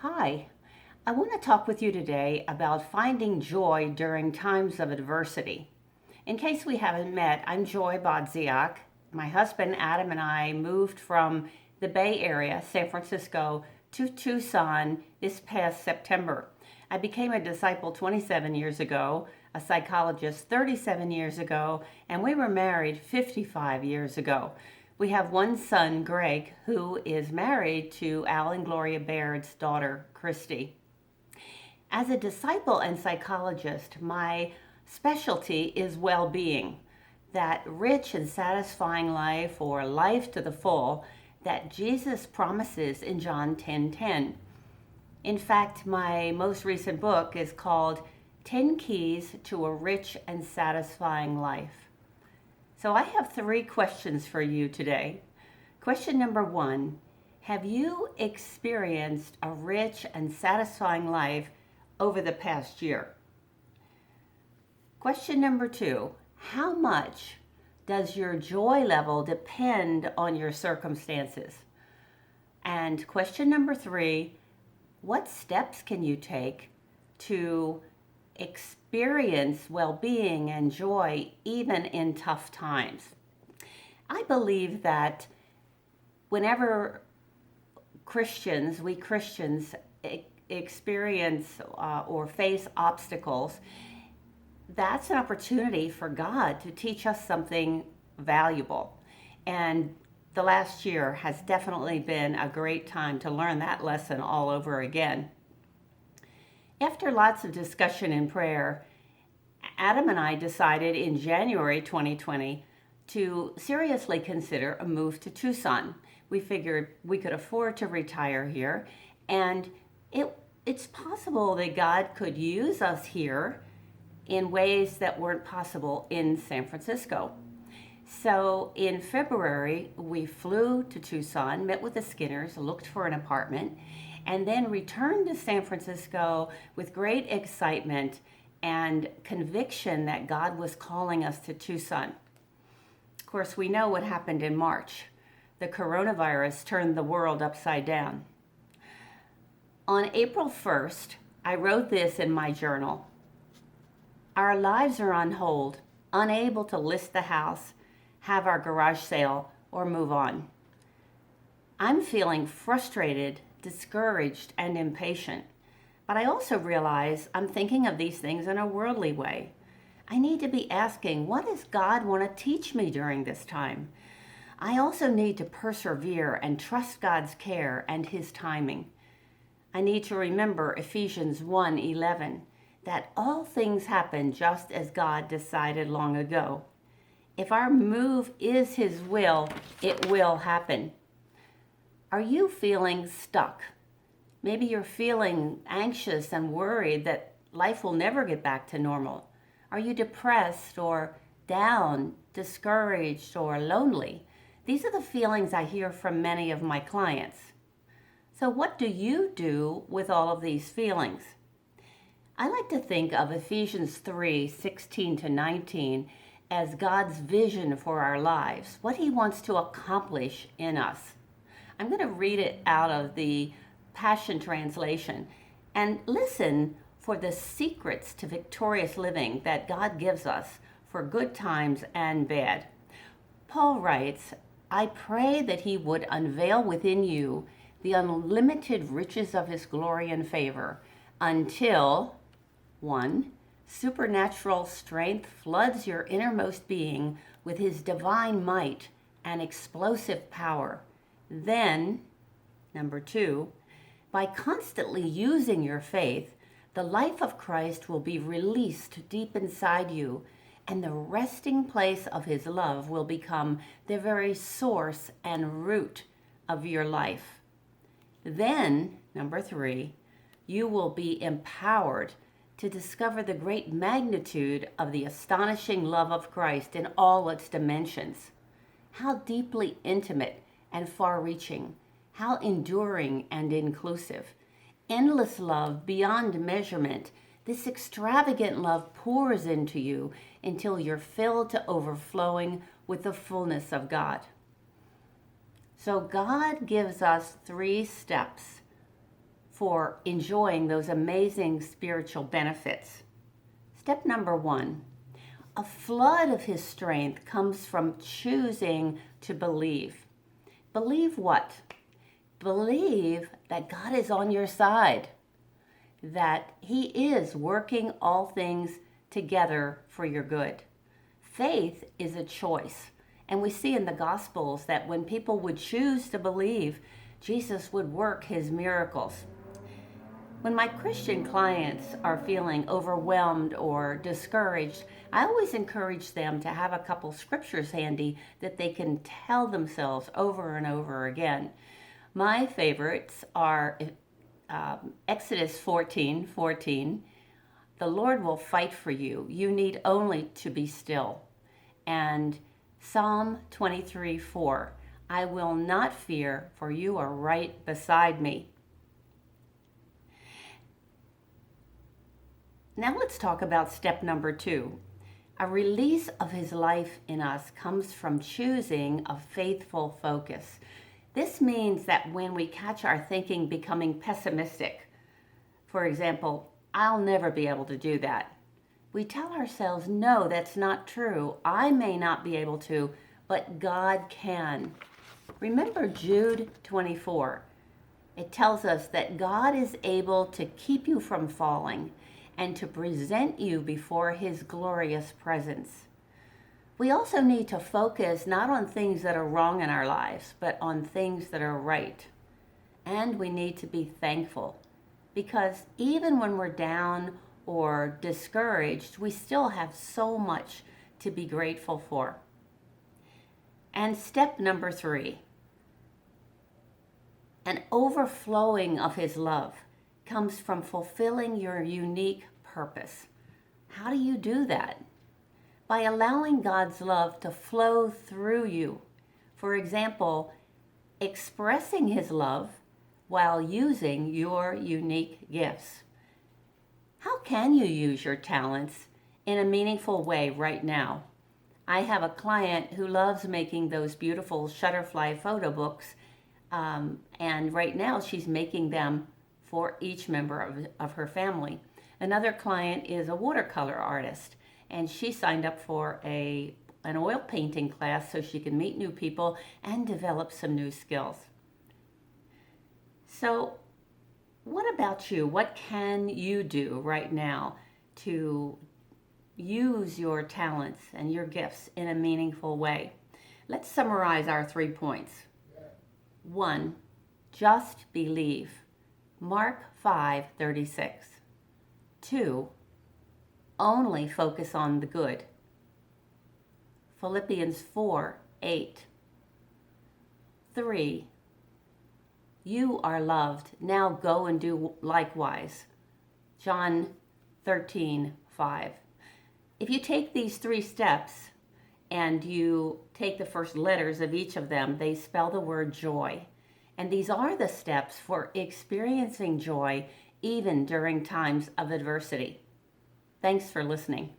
Hi, I want to talk with you today about finding joy during times of adversity. In case we haven't met, I'm Joy Bodziak. My husband Adam and I moved from the Bay Area, San Francisco, to Tucson this past September. I became a disciple 27 years ago, a psychologist 37 years ago, and we were married 55 years ago. We have one son, Greg, who is married to Al and Gloria Baird's daughter, Christy. As a disciple and psychologist, my specialty is well being, that rich and satisfying life or life to the full that Jesus promises in John 10:10. In fact, my most recent book is called 10 Keys to a Rich and Satisfying Life. So I have three questions for you today. Question number one: have you experienced a rich and satisfying life over the past year? Question number two: how much does your joy level depend on your circumstances? And question number three: what steps can you take to experience well-being and joy even in tough times? I believe that whenever we Christians experience or face obstacles, that's an opportunity for God to teach us something valuable. And the last year has definitely been a great time to learn that lesson all over again. After lots of discussion and prayer, Adam and I decided in January 2020 to seriously consider a move to Tucson. We figured we could afford to retire here, and it's possible that God could use us here in ways that weren't possible in San Francisco. So in February, we flew to Tucson, met with the Skinners, looked for an apartment, and then returned to San Francisco with great excitement and conviction that God was calling us to Tucson. Of course, we know what happened in March. The coronavirus turned the world upside down. On April 1st, I wrote this in my journal: our lives are on hold, unable to list the house, have our garage sale, or move on. I'm feeling frustrated, discouraged, and impatient, but I also realize I'm thinking of these things in a worldly way. I need to be asking, what does God want to teach me during this time? I also need to persevere and trust God's care and His timing. I need to remember Ephesians 1:11, that all things happen just as God decided long ago. If our move is His will, it will happen. Are you feeling stuck? Maybe you're feeling anxious and worried that life will never get back to normal. Are you depressed or down, discouraged, or lonely? These are the feelings I hear from many of my clients. So what do you do with all of these feelings? I like to think of Ephesians 3:16-19 as God's vision for our lives, what He wants to accomplish in us. I'm going to read it out of the Passion Translation and listen for the secrets to victorious living that God gives us for good times and bad. Paul writes, I pray that He would unveil within you the unlimited riches of His glory and favor until, 1, supernatural strength floods your innermost being with His divine might and explosive power. Then, number 2, by constantly using your faith, the life of Christ will be released deep inside you, and the resting place of His love will become the very source and root of your life. Then, number 3, you will be empowered to discover the great magnitude of the astonishing love of Christ in all its dimensions. How deeply intimate and far-reaching, how enduring and inclusive. Endless love beyond measurement. This extravagant love pours into you until you're filled to overflowing with the fullness of God. So God gives us 3 steps for enjoying those amazing spiritual benefits. Step number 1, a flood of his strength comes from choosing to believe. Believe what? Believe that God is on your side, that he is working all things together for your good. Faith is a choice. And we see in the Gospels that when people would choose to believe, Jesus would work his miracles. When my Christian clients are feeling overwhelmed or discouraged, I always encourage them to have a couple scriptures handy that they can tell themselves over and over again. My favorites are Exodus 14:14. The Lord will fight for you. You need only to be still. And Psalm 23:4. I will not fear, for you are right beside me. Now let's talk about step number 2. A release of his life in us comes from choosing a faithful focus. This means that when we catch our thinking becoming pessimistic, for example, I'll never be able to do that, we tell ourselves, no, that's not true. I may not be able to, but God can. Remember Jude 24. It tells us that God is able to keep you from falling and to present you before his glorious presence. We also need to focus not on things that are wrong in our lives, but on things that are right. And we need to be thankful, because even when we're down or discouraged, we still have so much to be grateful for. And step number 3, an overflowing of his love comes from fulfilling your unique purpose. How do you do that? By allowing God's love to flow through you. For example, expressing his love while using your unique gifts. How can you use your talents in a meaningful way right now? I have a client who loves making those beautiful Shutterfly photo books, and right now she's making them for each member of her family. Another client is a watercolor artist, and she signed up for an oil painting class so she can meet new people and develop some new skills. So, what about you? What can you do right now to use your talents and your gifts in a meaningful way? Let's summarize our 3 points. 1, just believe. Mark 5:36. 2, only focus on the good. Philippians 4:8. 3, you are loved. Now go and do likewise. John 13:5. If you take these 3 steps and you take the first letters of each of them, they spell the word joy. And these are the steps for experiencing joy even during times of adversity. Thanks for listening.